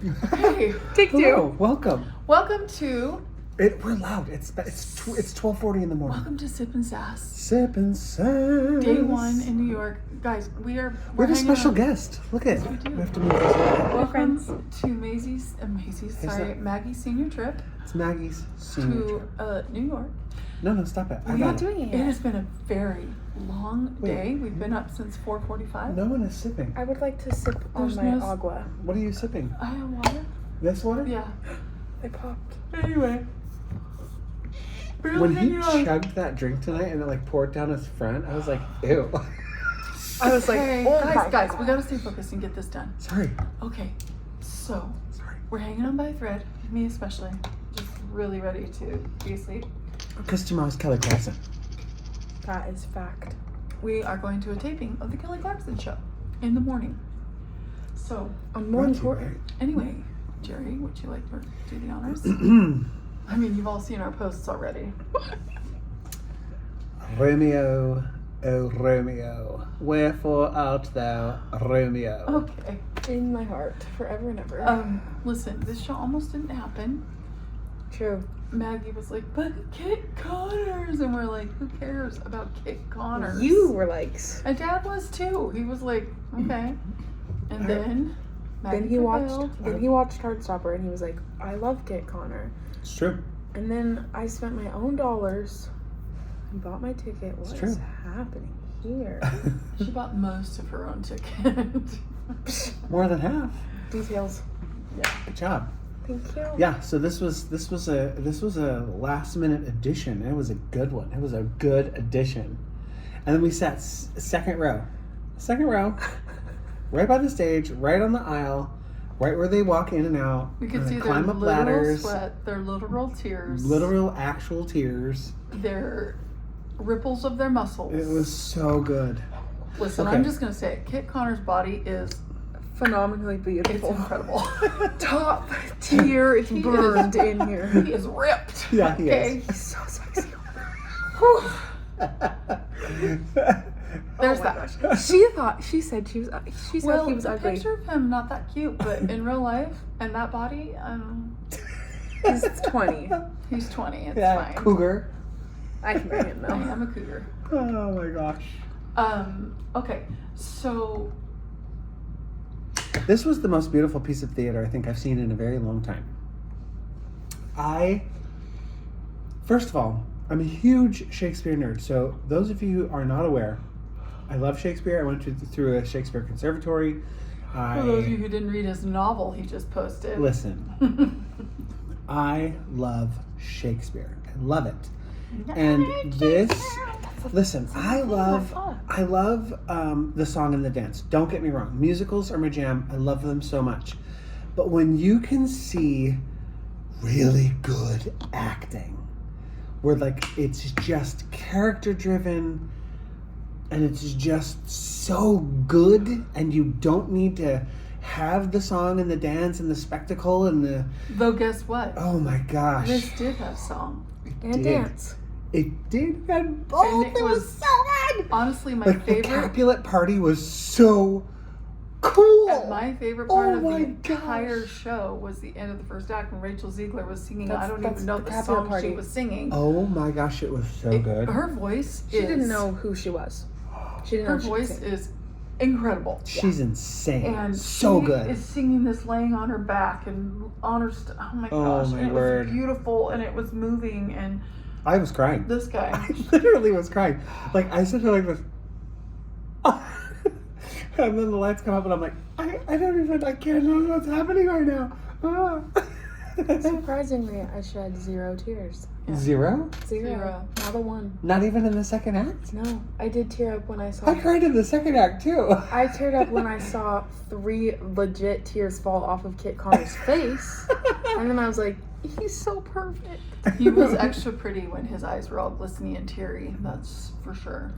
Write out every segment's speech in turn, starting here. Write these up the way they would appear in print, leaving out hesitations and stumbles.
Hey, Take two. Hello, welcome. welcome to We're loud. It's 12:40 in the morning. welcome to Sip and Sass. Sip and Sass. Day one in New York, guys. We We're have a hanging special out. guest. Look at it. we do. We have to move this around. Welcome to Maggie's that- Maggie's senior trip It's Maggie's senior trip. to New York. No, stop it. We're not doing it. It has been a very long Wait. day. We've been up since 4:45. No one is sipping. I would like to sip on There's my no agua. What are you sipping? I have water. This water? Yeah. I popped. Anyway. We're When he hanging out. chugged that drink tonight and it like poured down his front, I was like, ew. I was like, Okay, oh my guys, we God. gotta stay focused and get this done. Sorry. Okay, so Sorry. we're hanging on by a thread, me especially, just really ready to be asleep. Because tomorrow's Kelly Clarkson. That is fact. We are going to a taping of the Kelly Clarkson show in the morning. So, More Rocky, important. anyway, Jerry, would you like to do the honors? I mean, you've all seen our posts already. Romeo, oh Romeo, wherefore art thou, Romeo? Okay. In my heart, forever and ever. Listen, this show almost didn't happen. True. Maggie was like, but Kit Connors, and we're like, who cares about Kit Connors? You were like. And Dad was too. He was like, okay. And then Maggie Then he watched. prevailed. Then he watched Heartstopper, and he was like, "I love Kit Connor." It's true. And then I spent my own dollars and bought my ticket. What true. is happening here? She bought most of her own ticket. More than half. Details. Good job. Thank you. Yeah, so this was a last minute addition. It was a good one. It was a good addition. And then we sat second row, right by the stage, right on the aisle, right where they walk in and out. We could and see their climb up literal ladders, sweat, their literal tears, literal actual tears. their ripples of their muscles. It was so good. Listen, Okay. I'm just gonna say it. Kit Connor's body is Phenomenally it's beautiful. incredible. Top tier. It's He burned is- in here. He is ripped. Yeah, he Okay. He's so sexy. There's Oh my that. gosh. She said he was the ugly. picture of him not that cute, but in real life and that body, He's 20. he's 20. It's Yeah, fine. cougar. I can bring him I though. am a cougar. Oh my gosh. Okay, so This was the most beautiful piece of theater I think I've seen in a very long time. First of all, I'm a huge Shakespeare nerd. So those of you who are not aware, I love Shakespeare. I went through a Shakespeare conservatory. for those of you who didn't read his novel he just posted. Listen, I love Shakespeare. I love it. And this, listen, I love the song and the dance. Don't get me wrong. Musicals are my jam. I love them so much. But when you can see really good acting, where like it's just character driven and it's just so good, and you don't need to have the song and the dance and the spectacle and the, Though guess what? oh my gosh. This did have song. And did. dance. It did, and both. And It it was was- so good. Honestly, my Like the favorite Capulet party was so cool. and my favorite part Oh of my the entire gosh. show was the end of the first act when Rachel Ziegler was singing. That's- I don't that's even know the the Capulet song party. she was singing. Oh my gosh, it was so good. Her voice She is didn't know who she was. She didn't her know she could voice sing. is incredible. She's insane. And so she good. is singing this laying on her back and on her oh my Oh gosh, my and it word. was beautiful and it was moving, and I was crying. this guy I literally was crying. Like I sit here like this. And then the lights come up and I'm like, I can't know what's happening right now. Ah. Surprisingly, I shed 0 tears. Zero? Zero. Not a one. Not even in the second act? No, I did tear up when I saw. I cried in the second act too. I teared up when I saw 3 legit tears fall off of Kit Connor's face, and then I was like, "He's so perfect." he was extra pretty when his eyes were all glistening and teary, that's for sure.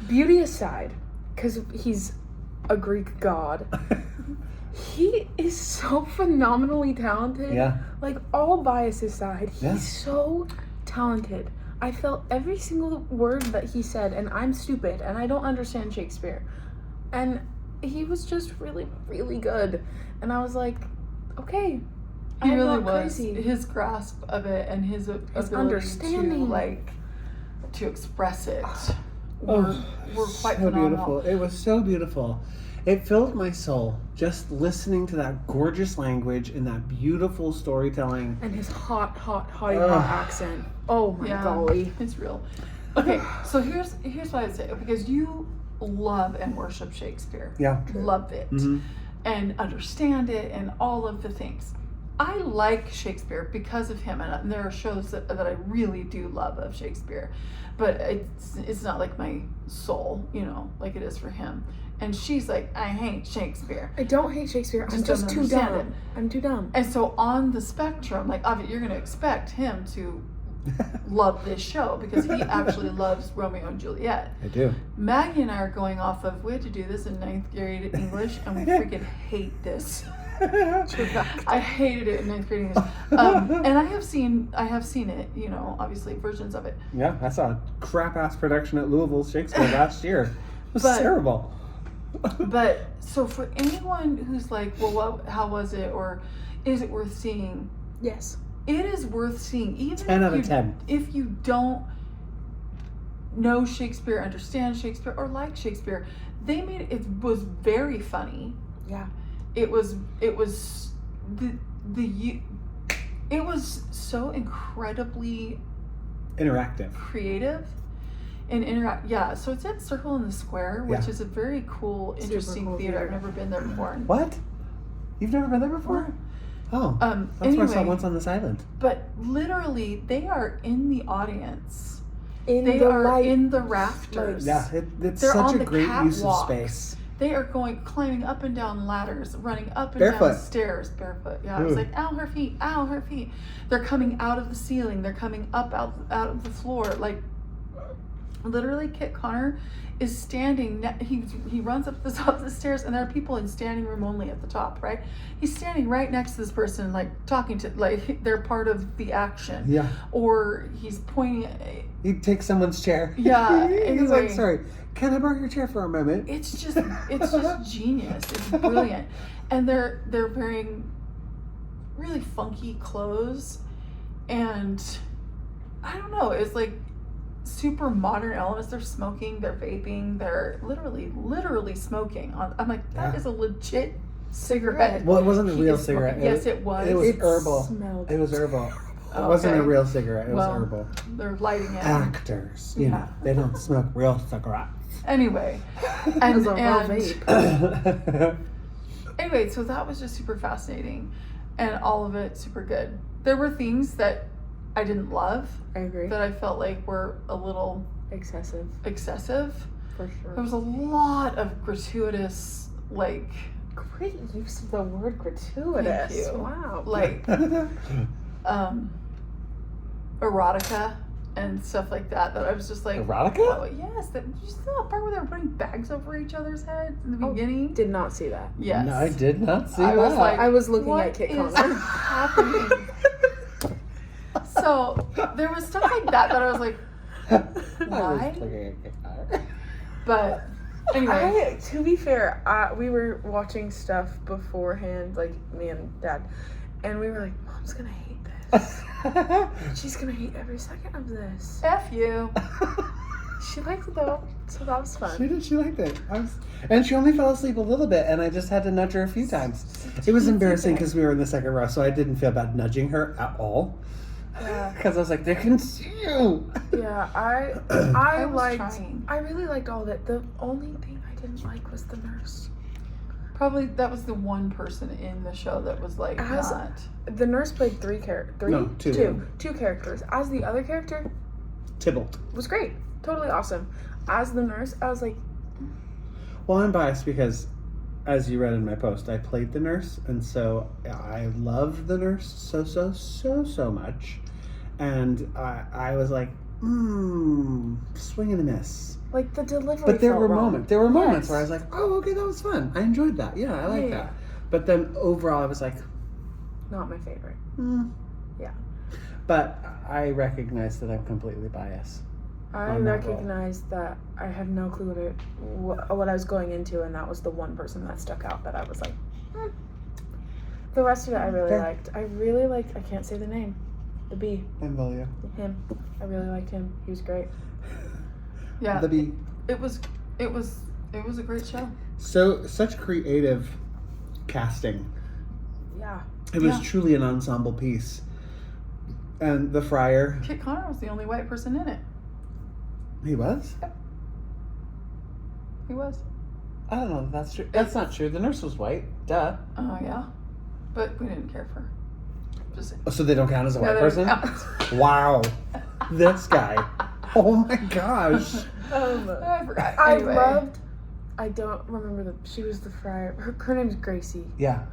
Beauty aside, because he's a Greek god, he is so phenomenally talented. Yeah. Like, all bias aside, he's Yeah. so talented. I felt every single word that he said, and I'm stupid, and I don't understand Shakespeare. And he was just really, really good. And I was like, okay. He I'm really not was. crazy. His grasp of it and his ability understanding. to express it Oh, were quite so phenomenal. beautiful. It was so beautiful. It filled my soul just listening to that gorgeous language and that beautiful storytelling. And his hot Ugh. accent. Oh my Yeah, golly. it's real. Okay, so here's what I'd say, because you love and worship Shakespeare. Yeah. Love it. Mm-hmm. And understand it and all of the things. I like Shakespeare because of him, and there are shows that I really do love of Shakespeare, but it's not like my soul, like it is for him. And she's like, I hate Shakespeare. I don't hate Shakespeare. I'm Just just don't too understand dumb. it. I'm too dumb. And so on the spectrum, like obviously you're going to expect him to love this show because he actually loves Romeo and Juliet. I do. Maggie and I are going off of, we had to do this in 9th grade English, and we freaking hate this. I hated it in 9th grade English. And I have seen it, obviously versions of it. Yeah, I saw a crap ass production at Louisville Shakespeare last year. It was terrible. But so for anyone who's like, well, how was it, or is it worth seeing? Yes. It is worth seeing, even 10 out of 10. If you don't know Shakespeare, understand Shakespeare, or like Shakespeare, it was very funny. Yeah. It was so incredibly Interactive. creative and yeah. So it's at Circle in the Square, which is a very cool, interesting cool theater. theater. I've never been there before. What? You've never been there before? Oh, that's what I saw once on this island. But literally, they are in the audience. They are in the rafters. Yeah, it's They're such on a the great use of catwalk. space. They are climbing up and down ladders, running up and Barefoot. down stairs barefoot. Yeah, I was like, ow, her feet, ow, her feet. They're coming out of the ceiling. They're coming up out of the floor. Like, literally, Kit Connor is standing. He runs up the top of the stairs, and there are people in standing room only at the top. Right? He's standing right next to this person, like talking to, like they're part of the action. Yeah. Or he's pointing. He takes someone's chair. Yeah. He's Anyway. like, sorry, can I borrow your chair for a moment? It's just genius. It's brilliant. And they're wearing really funky clothes, and I don't know, it's like super modern elements. They're smoking, they're vaping, they're literally smoking. I'm like, that is a legit cigarette. Well, it wasn't a He real is cigarette. smoking. Yes, it was. It was It herbal. smelled It was herbal. It Okay. wasn't a real cigarette. It was Well, herbal. They're lighting it. Actors, you Yeah. know, they don't smoke real cigarettes. Anyway, It and, was a real and vape. anyway, so that was just super fascinating, and all of it super good. There were things that I didn't love, I agree. that I felt like were a little Excessive, excessive. for sure. There was a lot of gratuitous, like Great use of the word gratuitous. Thank you. Wow. like erotica and stuff like that I was just like, Erotica? oh, yes. Did you see that part where they were putting bags over each other's heads in the Oh, beginning? Did not see that. Yes. No, I did not see I that. was like, I was looking what at Kit is Connor. happening? So there was stuff like that I was like, I why? was looking at Kit Connor. But anyway, To be fair, we were watching stuff beforehand, like me and Dad, and we were like, Mom's gonna hate this. She's gonna hate every second of this. F you. She liked it though, so that was fun. She liked it. And she only fell asleep a little bit, and I just had to nudge her a few times. It was embarrassing because we were in the second row, so I didn't feel bad nudging her at all. Yeah. Because I was like, they can see you. Yeah, I was liked. trying. I really liked all of it. The only thing I didn't like was the nurse. Probably that was the one person in the show that was like As- not. The nurse played two characters. As the other character Tybalt. was great, totally awesome. As the nurse, I was like, Well, I'm biased because, as you read in my post, I played the nurse, and so I love the nurse so much. And I was like, swing and a miss. like the delivery. But there felt were wrong. moments. There were moments Yes. where I was like, "Oh, okay, that was fun. I enjoyed that. Yeah, I like Yeah. that." But then overall, I was like, Not my favorite. Yeah. But I recognize that I'm completely biased. I On that role. recognized that I had no clue what I was going into, and that was the one person that stuck out that I was like, The rest of it I really Fair. liked. I really liked, I can't say the name. The bee. Benvolio. Him. I really liked him. He was great. Yeah. The bee. It was a great show. So, such creative casting. Yeah. It was Yeah. truly an ensemble piece. And the friar, Kit Connor was the only white person in it. he was? He was. I don't know if that's true. That's not true. The nurse was white. Duh. Oh yeah, but we didn't care for her. Just saying. Oh, so they don't count as a white No, they person? don't count. Wow. This guy. Oh my gosh. I forgot. I Anyway. loved, I don't remember she was the friar. Her name's Gracie. Yeah.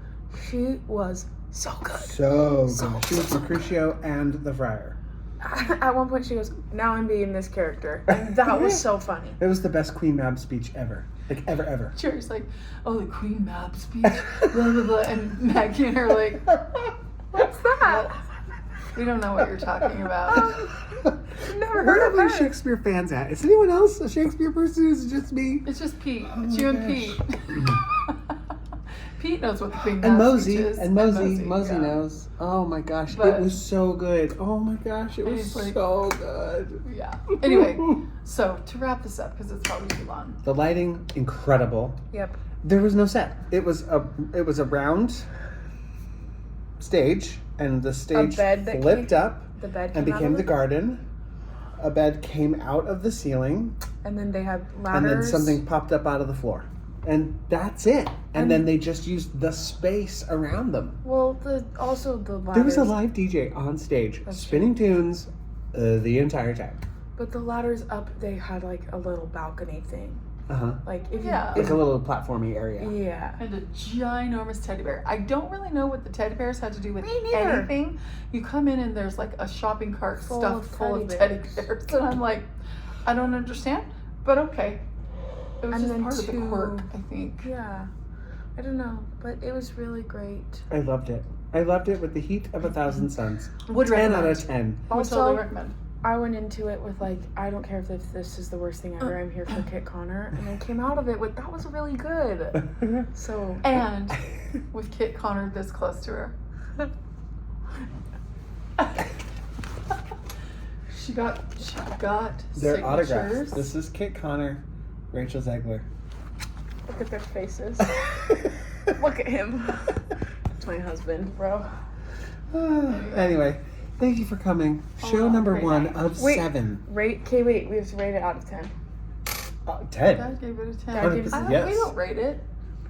She was so good. So good. So She was Mercutio and the friar. At one point she goes, now I'm being this character. And that was so funny. It was the best Queen Mab speech ever. Like, ever. Jerry's like, oh, the Queen Mab speech, blah, blah, blah. And Maggie and her are like, What's that? we don't know what you're talking about. Never Where heard are of we her. Shakespeare fans at? Is anyone else a Shakespeare person? Is it just me? It's just Pete. Oh It's my you and gosh. Pete. Pete knows what the Queen Mab And Mosey. speech is. And Mosey yeah. knows. Oh my gosh. But- it was so good. Oh my gosh. It And was he's like- so good. Yeah. Anyway, so to wrap this up, because it's probably too long. The lighting, incredible. Yep. There was no set. It was a round stage, and the stage bed that flipped came- up The bed and came out became of the it. garden. A bed came out of the ceiling, And then they had ladders. and then something popped up out of the floor. And that's it. And then they just used the space around them. Well, also the ladders. There was a live DJ on stage That's spinning tunes the entire time. But the ladders up, they had like a little balcony thing. Uh-huh. Like if Yeah. Like a little platformy area. yeah. And a ginormous teddy bear. I don't really know what the teddy bears had to do with Me neither. anything. You come in and there's like a shopping cart Full stuffed of full of teddy teddy bears. And I'm like, I don't understand, but okay. It was And just then part of the two- quirk, I think. Yeah. I don't know, but it was really great. I loved it. I loved it with the heat of 1,000 suns. Would 10 out recommend. of 10. Would Also, totally recommend. I went into it with like, I don't care if this is the worst thing ever. I'm here for Kit Connor, and I came out of it with that was really good. So And with Kit Connor this close to her. She got Their signatures. autographs. This is Kit Connor, Rachel Zegler. look at their faces. Look at him. It's my husband, bro. Anyway, thank you for coming. Show Oh, number great 1 night. of Wait. 7. Okay, wait. We have to rate it out of 10. 10. Dad gave it a 10. Dad gave it a 10. We don't rate it.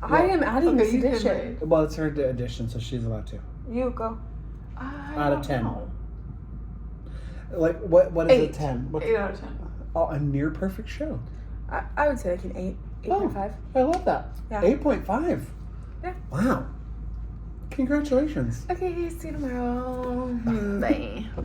I am adding Okay, this you can edition. rate. Well, it's her edition, so she's allowed to. You go. Out of 10. Know. Like, what is 8. a 10? What, 8 out of 10. oh, a near perfect show. I would say like an 8, 8.5. I love that. Yeah. 8.5. Yeah. Wow. Congratulations. Okay, see you tomorrow. Bye.